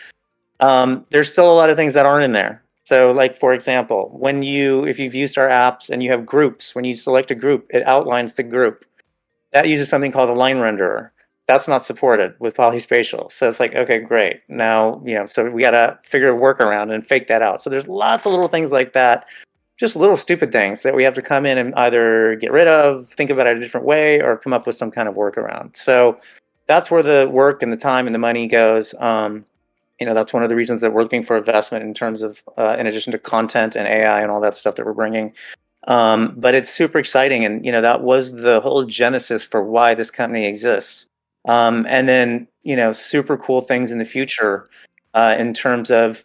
There's still a lot of things that aren't in there. So, like, for example, if you've used our apps and you have groups, when you select a group, it outlines the group. That uses something called a line renderer. That's not supported with polyspatial. So it's like, okay, great. Now, so we got to figure a workaround and fake that out. So there's lots of little things like that, just little stupid things that we have to come in and either get rid of, think about it a different way, or come up with some kind of workaround. So that's where the work and the time and the money goes. That's one of the reasons that we're looking for investment in terms of, in addition to content and AI and all that stuff that we're bringing. But it's super exciting. And, that was the whole genesis for why this company exists. And then, super cool things in the future in terms of,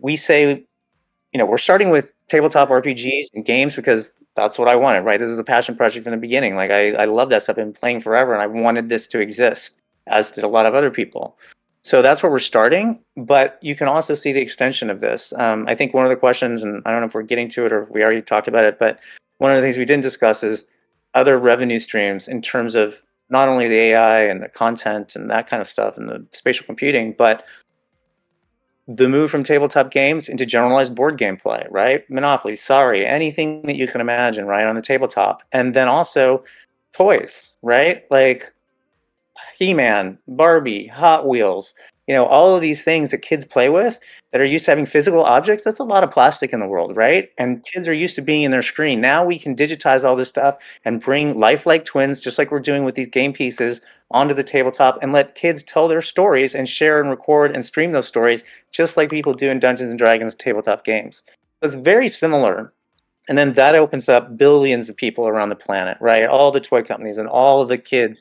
we say, we're starting with tabletop RPGs and games because that's what I wanted, right? This is a passion project from the beginning. Like, I love that stuff. I've been playing forever and I wanted this to exist, as did a lot of other people. So that's where we're starting, but you can also see the extension of this. I think one of the questions, and I don't know if we're getting to it or if we already talked about it, but one of the things we didn't discuss is other revenue streams in terms of not only the AI and the content and that kind of stuff and the spatial computing, but the move from tabletop games into generalized board game play, right? Monopoly, sorry, anything that you can imagine, right, on the tabletop. And then also toys, right? Like He-Man, Barbie, Hot Wheels, all of these things that kids play with that are used to having physical objects. That's a lot of plastic in the world, right? And kids are used to being in their screen. Now we can digitize all this stuff and bring lifelike twins, just like we're doing with these game pieces, onto the tabletop and let kids tell their stories and share and record and stream those stories, just like people do in Dungeons and Dragons tabletop games. So it's very similar. And then that opens up billions of people around the planet, right? All the toy companies and all of the kids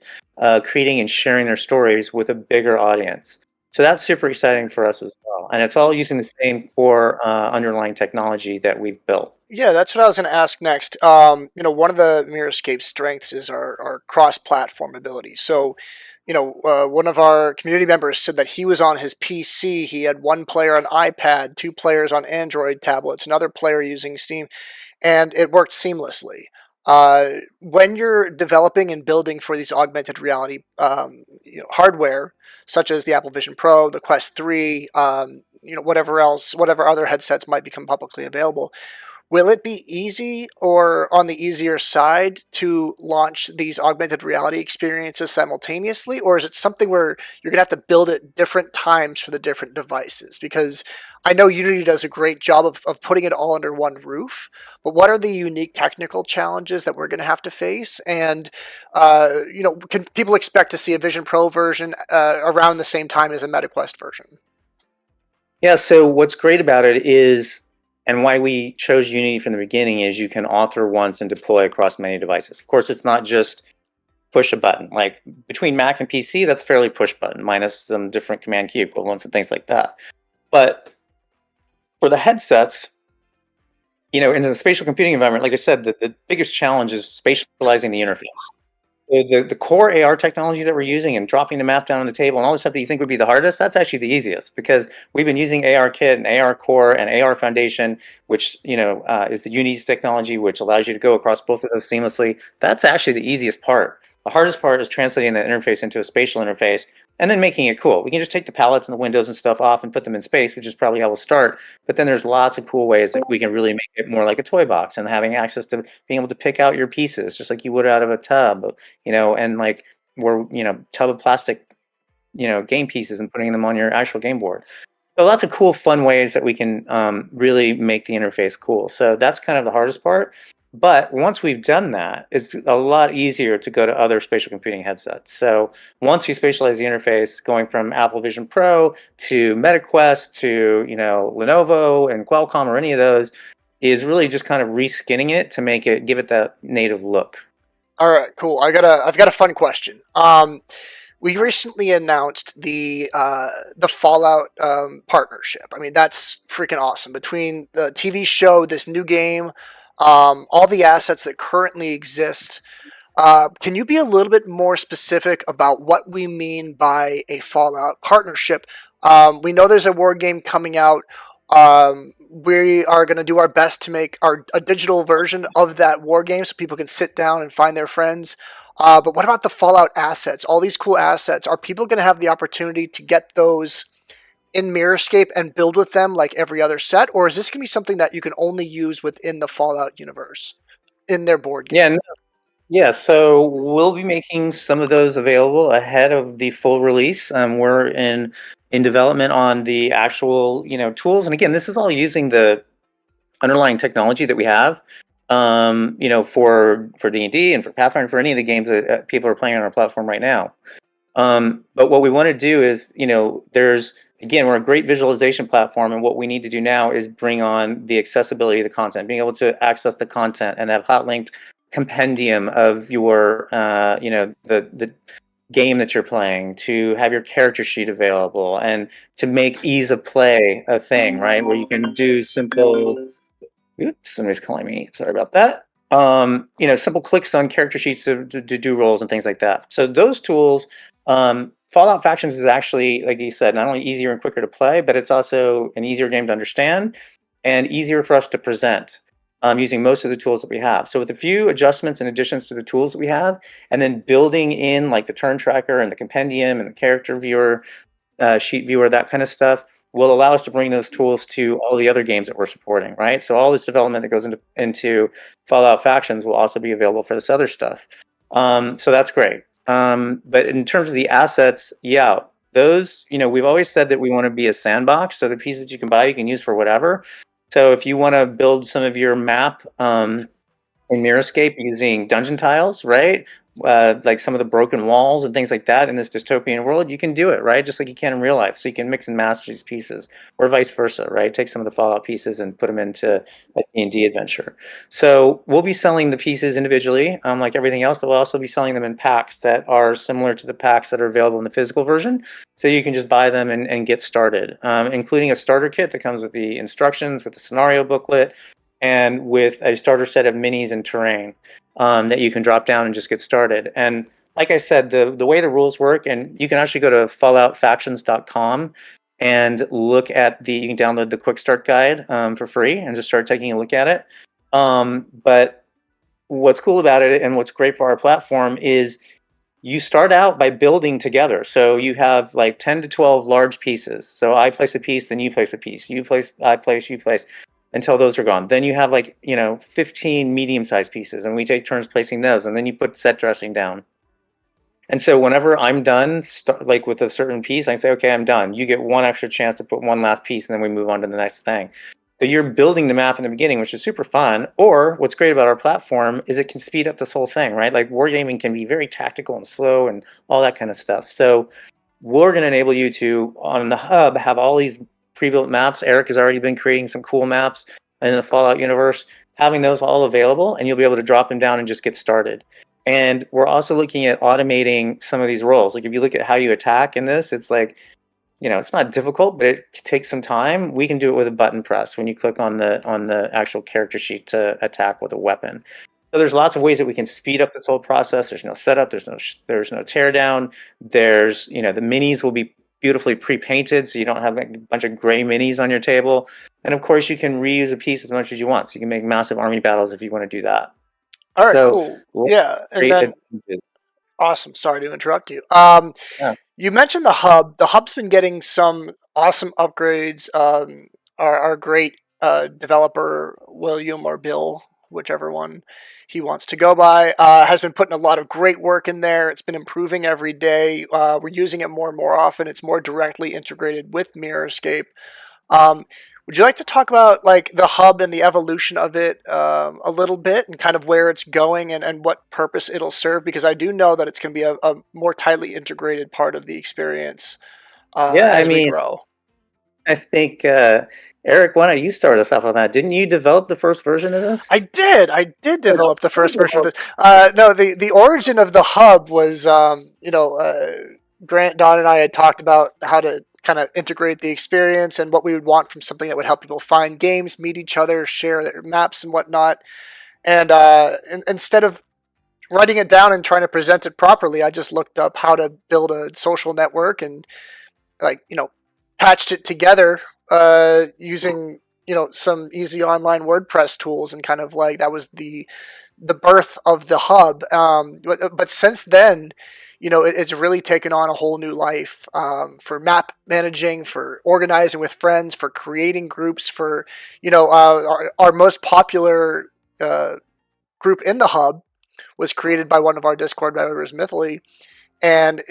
creating and sharing their stories with a bigger audience. So that's super exciting for us as well. And it's all using the same core underlying technology that we've built. Yeah, that's what I was going to ask next. One of the Mirrorscape strengths is our cross-platform ability. So, one of our community members said that he was on his PC. He had one player on iPad, two players on Android tablets, another player using Steam, and it worked seamlessly. When you're developing and building for these augmented reality hardware, such as the Apple Vision Pro, the Quest 3, whatever other headsets might become publicly available, will it be easy or on the easier side to launch these augmented reality experiences simultaneously? Or is it something where you're going to have to build at different times for the different devices? Because I know Unity does a great job of putting it all under one roof, but what are the unique technical challenges that we're going to have to face? And, can people expect to see a Vision Pro version around the same time as a MetaQuest version? Yeah, so what's great about it is, and why we chose Unity from the beginning, is you can author once and deploy across many devices. Of course, it's not just push a button. Like between Mac and PC, that's fairly push button, minus some different command key equivalents and things like that. But for the headsets, in the spatial computing environment, like I said, the biggest challenge is spatializing the interface. The core AR technology that we're using and dropping the map down on the table and all the stuff that you think would be the hardest, that's actually the easiest, because we've been using AR Kit and AR Core and AR Foundation, which is the Unity's technology, which allows you to go across both of those seamlessly. That's actually the easiest part. The hardest part is translating that interface into a spatial interface and then making it cool. We can just take the palettes and the windows and stuff off and put them in space, which is probably how we'll start. But then there's lots of cool ways that we can really make it more like a toy box, and having access to being able to pick out your pieces just like you would out of a tub, and like we're, tub of plastic, game pieces and putting them on your actual game board. So lots of cool, fun ways that we can really make the interface cool. So that's kind of the hardest part. But once we've done that, it's a lot easier to go to other spatial computing headsets. So once you spatialize the interface, going from Apple Vision Pro to MetaQuest to, Lenovo and Qualcomm or any of those, is really just kind of reskinning it to give it that native look. All right, cool. I've got a fun question. We recently announced the Fallout partnership. I mean, that's freaking awesome. Between the TV show, this new game, all the assets that currently exist, can you be a little bit more specific about what we mean by a Fallout partnership? We know there's a war game coming out. We are going to do our best to make a digital version of that war game so people can sit down and find their friends. But what about the Fallout assets? All these cool assets. Are people going to have the opportunity to get those in Mirrorscape and build with them like every other set? Or is this going to be something that you can only use within the Fallout universe in their board game? Yeah, no, Yeah, so we'll be making some of those available ahead of the full release. We're in development on the actual, tools, and again, this is all using the underlying technology that we have, for D&D and for Pathfinder, for any of the games that people are playing on our platform right now. But what we want to do is, we're a great visualization platform, and what we need to do now is bring on the accessibility of the content, being able to access the content and have hot linked compendium of your, the game that you're playing, to have your character sheet available, and to make ease of play a thing, right? Where you can do simple. Oops, somebody's calling me. Sorry about that. Simple clicks on character sheets to do roles and things like that. So those tools, Fallout Factions is actually, like you said, not only easier and quicker to play, but it's also an easier game to understand and easier for us to present, using most of the tools that we have. So with a few adjustments and additions to the tools that we have, and then building in like the turn tracker and the compendium and the character viewer, sheet viewer, that kind of stuff, will allow us to bring those tools to all the other games that we're supporting, right? So all this development that goes into Fallout Factions will also be available for this other stuff. So that's great. But in terms of the assets, yeah, those, we've always said that we want to be a sandbox. So the pieces you can buy, you can use for whatever. So if you want to build some of your map in Mirrorscape using dungeon tiles, right? Like some of the broken walls and things like that in this dystopian world, you can do it, right? Just like you can in real life. So you can mix and match these pieces, or vice versa, right? Take some of the Fallout pieces and put them into a D&D adventure. So we'll be selling the pieces individually, like everything else, but we'll also be selling them in packs that are similar to the packs that are available in the physical version. So you can just buy them and get started, including a starter kit that comes with the instructions, with the scenario booklet, and with a starter set of minis and terrain, that you can drop down and just get started. And like I said, the way the rules work, and you can actually go to falloutfactions.com and look at you can download the quick start guide for free and just start taking a look at it. But what's cool about it, and what's great for our platform, is you start out by building together. So you have like 10 to 12 large pieces. So I place a piece, then you place a piece. You place, I place, you place, until those are gone. Then you have 15 medium-sized pieces, and we take turns placing those, and then you put set dressing down. And so whenever I'm done, like with a certain piece, I say, okay, I'm done. You get one extra chance to put one last piece, and then we move on to the next thing. So you're building the map in the beginning, which is super fun. Or what's great about our platform is it can speed up this whole thing, right? Like wargaming can be very tactical and slow and all that kind of stuff. So we're going to enable you to, on the hub, have all these pre-built maps. Eric has already been creating some cool maps in the Fallout universe, having those all available, and you'll be able to drop them down and just get started. And we're also looking at automating some of these roles. Like if you look at how you attack in this, it's like, it's not difficult, but it takes some time. We can do it with a button press when you click on the actual character sheet to attack with a weapon. So there's lots of ways that we can speed up this whole process. There's no setup. There's no teardown. There's the minis will be beautifully pre-painted, so you don't have a bunch of gray minis on your table. And of course, you can reuse a piece as much as you want. So you can make massive army battles if you want to do that. All right, cool. Yeah, and then awesome. Sorry to interrupt you. Yeah. You mentioned the hub. The hub's been getting some awesome upgrades. Our great developer, William or Bill, whichever one he wants to go by, has been putting a lot of great work in there. It's been improving every day. We're using it more and more often. It's more directly integrated with Mirrorscape. Would you like to talk about like the hub and the evolution of it a little bit, and kind of where it's going and what purpose it'll serve? Because I do know that it's going to be a more tightly integrated part of the experience as we grow. I think, Eric, why don't you start us off on that? Didn't you develop the first version of this? I did develop the first version of this. No, the origin of the hub was, Grant, Don, and I had talked about how to kind of integrate the experience and what we would want from something that would help people find games, meet each other, share their maps and whatnot. And instead of writing it down and trying to present it properly, I just looked up how to build a social network and patched it together using some easy online WordPress tools, and kind of like that was the birth of the hub. But since then, it's really taken on a whole new life for map managing, for organizing with friends, for creating groups, for, our most popular group in the hub was created by one of our Discord members, Mythily. And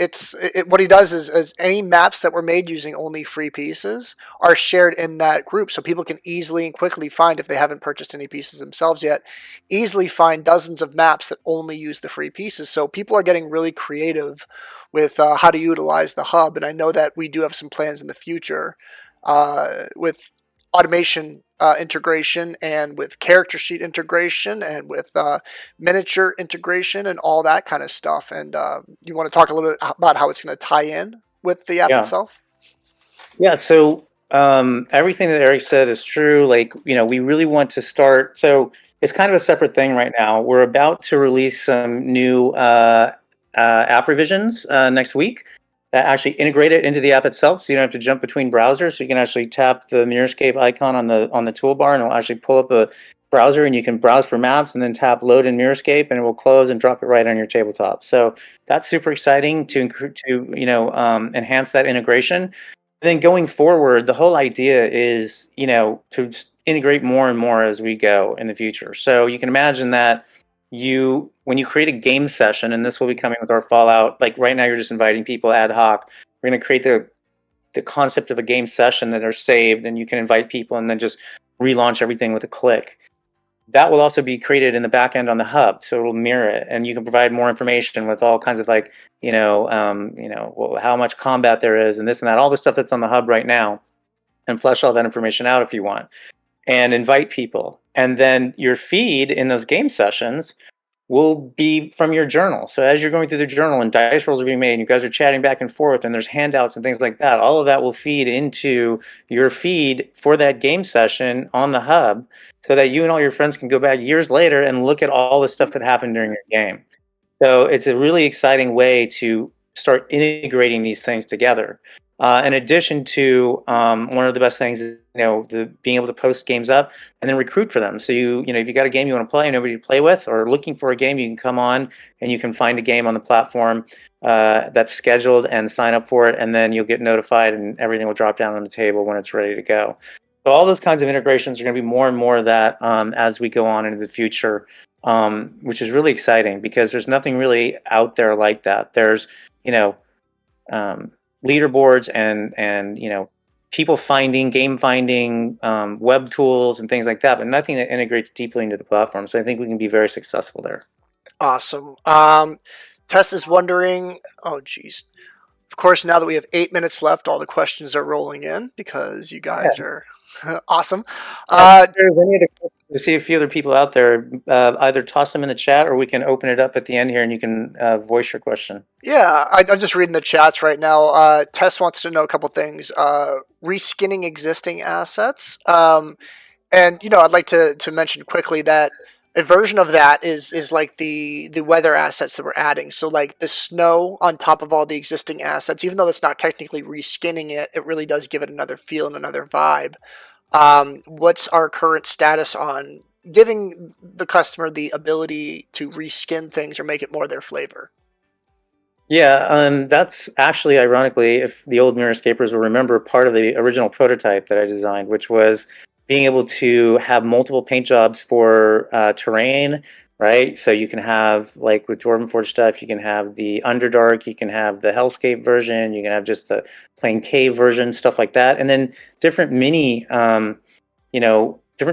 what he does is any maps that were made using only free pieces are shared in that group, so people can easily and quickly find, if they haven't purchased any pieces themselves yet, easily find dozens of maps that only use the free pieces. So people are getting really creative with how to utilize the hub, and I know that we do have some plans in the future with automation integration and with character sheet integration and with miniature integration and all that kind of stuff. And you want to talk a little bit about how it's going to tie in with the app itself? Yeah. So everything that Eric said is true. Like, we really want to start. So it's kind of a separate thing right now. We're about to release some new app revisions next week that actually integrate it into the app itself, so you don't have to jump between browsers. So you can actually tap the Mirrorscape icon on the toolbar, and it'll actually pull up a browser, and you can browse for maps, and then tap Load in Mirrorscape, and it will close and drop it right on your tabletop. So that's super exciting to enhance that integration. And then going forward, the whole idea is to integrate more and more as we go in the future. So you can imagine that when you create a game session, and this will be coming with our Fallout, like right now you're just inviting people ad hoc. We're going to create the concept of a game session that are saved, and you can invite people and then just relaunch everything with a click. That will also be created in the back end on the hub, so it'll mirror it, and you can provide more information with all kinds of how much combat there is and this and that, all the stuff that's on the hub right now, and flesh all that information out if you want, and invite people. And then your feed in those game sessions will be from your journal. So as you're going through the journal and dice rolls are being made and you guys are chatting back and forth and there's handouts and things like that, all of that will feed into your feed for that game session on the hub, so that you and all your friends can go back years later and look at all the stuff that happened during your game. So it's a really exciting way to start integrating these things together. In addition to one of the best things is being able to post games up and then recruit for them. So if you got a game you want to play and nobody to play with, or looking for a game, you can come on and you can find a game on the platform that's scheduled and sign up for it, and then you'll get notified and everything will drop down on the table when it's ready to go. So all those kinds of integrations are going to be more and more of that as we go on into the future, which is really exciting because there's nothing really out there like that. There's leaderboards and people finding, game finding, web tools and things like that, but nothing that integrates deeply into the platform. So I think we can be very successful there. Awesome. Tess is wondering, oh geez, of course, now that we have 8 minutes left, all the questions are rolling in because you guys are awesome. If there's any other questions, to see a few other people out there, either toss them in the chat or we can open it up at the end here and you can voice your question. Yeah, I'm just reading the chats right now. Tess wants to know a couple things. Reskinning existing assets. And, I'd like to mention quickly that a version of that is like the weather assets that we're adding. So like the snow on top of all the existing assets, even though that's not technically reskinning it, it really does give it another feel and another vibe. What's our current status on giving the customer the ability to reskin things or make it more their flavor? Yeah, that's actually, ironically, if the old Mirrorscapers will remember, part of the original prototype that I designed, which was being able to have multiple paint jobs for terrain, right? So you can have, like with Dwarven Forge stuff, you can have the Underdark, you can have the Hellscape version, you can have just the plain cave version, stuff like that, and then different mini, different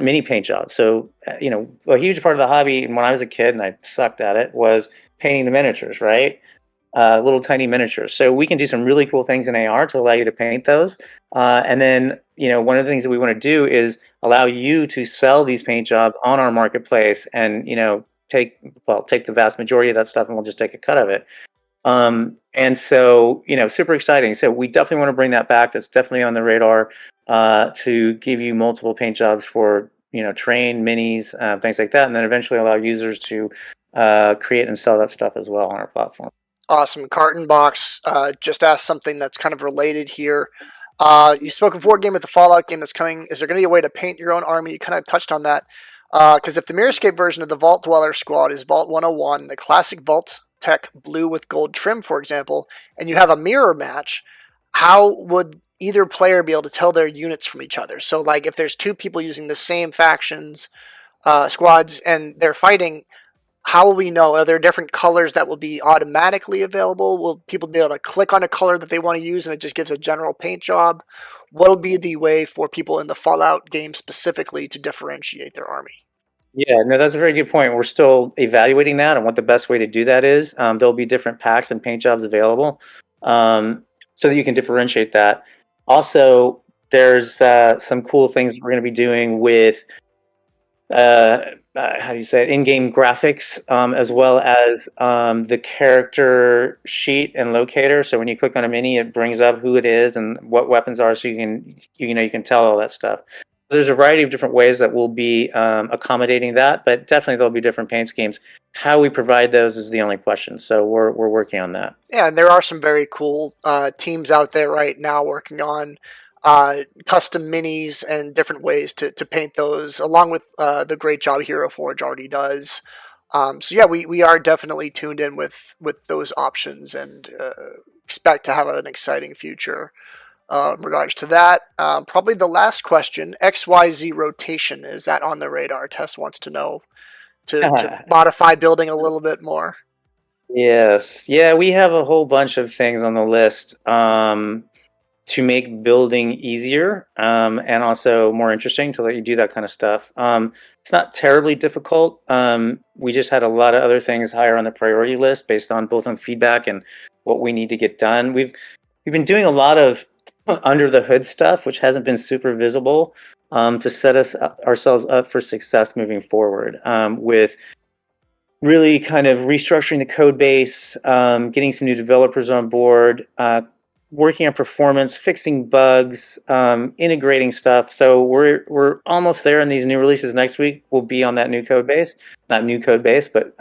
mini paint jobs. So, a huge part of the hobby, and when I was a kid and I sucked at it, was painting the miniatures, right? Little tiny miniatures. So we can do some really cool things in AR to allow you to paint those. And then, one of the things that we want to do is allow you to sell these paint jobs on our marketplace and, take the vast majority of that stuff and we'll just take a cut of it. And so, super exciting. So we definitely want to bring that back. That's definitely on the radar to give you multiple paint jobs for, terrain, minis, things like that. And then eventually allow users to create and sell that stuff as well on our platform. Awesome. Carton Box just asked something that's kind of related here. You spoke of War Game with the Fallout game that's coming. Is there going to be a way to paint your own army? You kind of touched on that. Because if the Mirrorscape version of the Vault Dweller Squad is Vault 101, the classic Vault Tech blue with gold trim, for example, and you have a mirror match, how would either player be able to tell their units from each other? So, like, if there's two people using the same factions, squads, and they're fighting, how will we know? Are there different colors that will be automatically available? Will people be able to click on a color that they want to use and it just gives a general paint job? What'll be the way for people in the Fallout game specifically to differentiate their army? Yeah, no, that's a very good point. We're still evaluating that and what the best way to do that is. There'll be different packs and paint jobs available, so that you can differentiate that. Also, there's some cool things that we're going to be doing with how do you say it, in-game graphics, as well as the character sheet and locator. So when you click on a mini, it brings up who it is and what weapons are, so you can tell all that stuff. There's a variety of different ways that we'll be accommodating that, but definitely there'll be different paint schemes. How we provide those is the only question. So we're working on that. Yeah, and there are some very cool teams out there right now working on custom minis and different ways to paint those, along with the great job Hero Forge already does. So yeah, we are definitely tuned in with those options and expect to have an exciting future in regards to that. Probably the last question, XYZ rotation, is that on the radar? Tess wants to know to modify building a little bit more. Yes. Yeah, we have a whole bunch of things on the list to make building easier, and also more interesting to let you do that kind of stuff. It's not terribly difficult. We just had a lot of other things higher on the priority list based on both on feedback and what we need to get done. We've been doing a lot of under the hood stuff, which hasn't been super visible, to set ourselves up for success moving forward, with really kind of restructuring the code base, getting some new developers on board, working on performance, fixing bugs, integrating stuff. So we're almost there, and these new releases next week will be on that new code base. Not new code base, but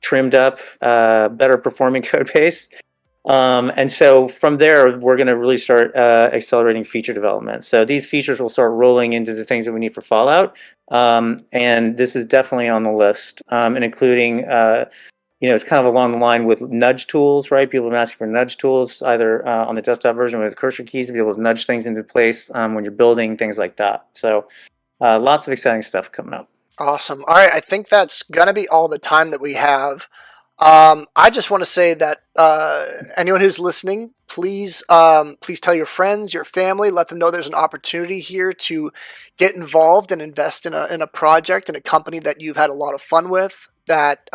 trimmed up, better performing code base. And so from there, we're going to really start accelerating feature development. So these features will start rolling into the things that we need for Fallout. And this is definitely on the list, and including, it's kind of along the line with nudge tools, right? People have been asking for nudge tools, either on the desktop version with cursor keys to be able to nudge things into place when you're building, things like that. So lots of exciting stuff coming up. Awesome. All right, I think that's going to be all the time that we have. I just want to say that anyone who's listening, please tell your friends, your family, let them know there's an opportunity here to get involved and invest in a project, in a company that you've had a lot of fun with, that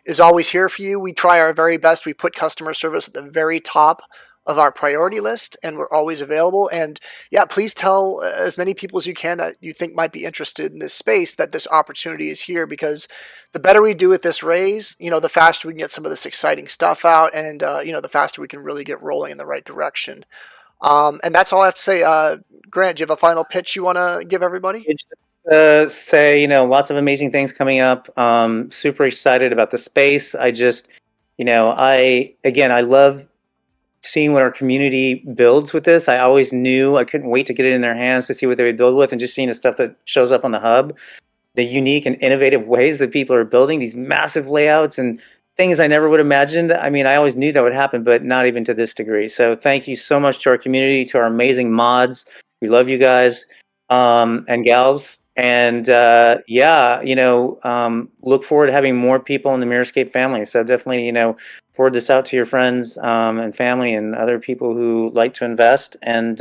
is always here for you. We try our very best. We put customer service at the very top of our priority list, and we're always available. And yeah, please tell as many people as you can that you think might be interested in this space that this opportunity is here, because the better we do with this raise, the faster we can get some of this exciting stuff out, and the faster we can really get rolling in the right direction. And that's all I have to say. Grant, do you have a final pitch you want to give everybody? Say, lots of amazing things coming up. Super excited about the space. I just, I love seeing what our community builds with this. I always knew I couldn't wait to get it in their hands to see what they would build with, and just seeing the stuff that shows up on the hub, the unique and innovative ways that people are building these massive layouts and things I never would have imagined. I mean, I always knew that would happen, but not even to this degree. So thank you so much to our community, to our amazing mods. We love you guys and gals. And look forward to having more people in the Mirrorscape family. So definitely, forward this out to your friends and family and other people who like to invest. And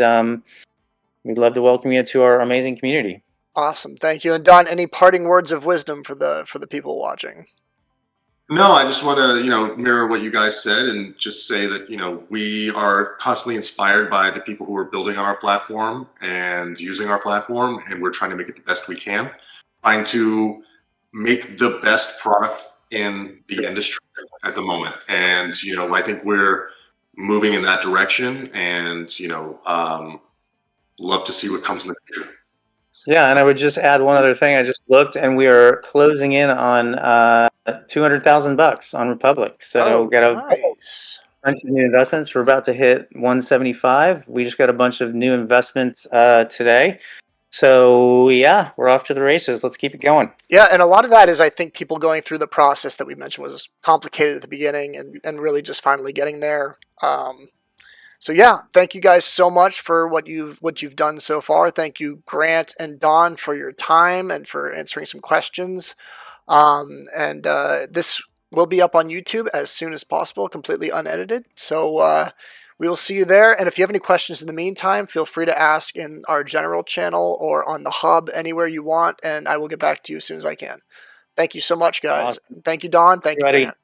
we'd love to welcome you to our amazing community. Awesome, thank you. And Don, any parting words of wisdom for the people watching? No, I just want to, mirror what you guys said and just say that, we are constantly inspired by the people who are building on our platform and using our platform, and we're trying to make it the best we can, trying to make the best product in the industry at the moment. And, I think we're moving in that direction, and, love to see what comes in the future. Yeah, and I would just add one other thing. I just looked, and we are closing in on $200,000 on Republic. So we got a bunch of new investments. We're about to hit 175. We just got a bunch of new investments today. So yeah, we're off to the races. Let's keep it going. Yeah, and a lot of that is, I think, people going through the process that we mentioned was complicated at the beginning, and really just finally getting there. So yeah, thank you guys so much for what you've done so far. Thank you, Grant and Don, for your time and for answering some questions. This will be up on YouTube as soon as possible, completely unedited. So we will see you there. And if you have any questions in the meantime, feel free to ask in our general channel or on the hub, anywhere you want, and I will get back to you as soon as I can. Thank you so much, guys. Awesome. Thank you, Don. Thank you, Ready. Grant.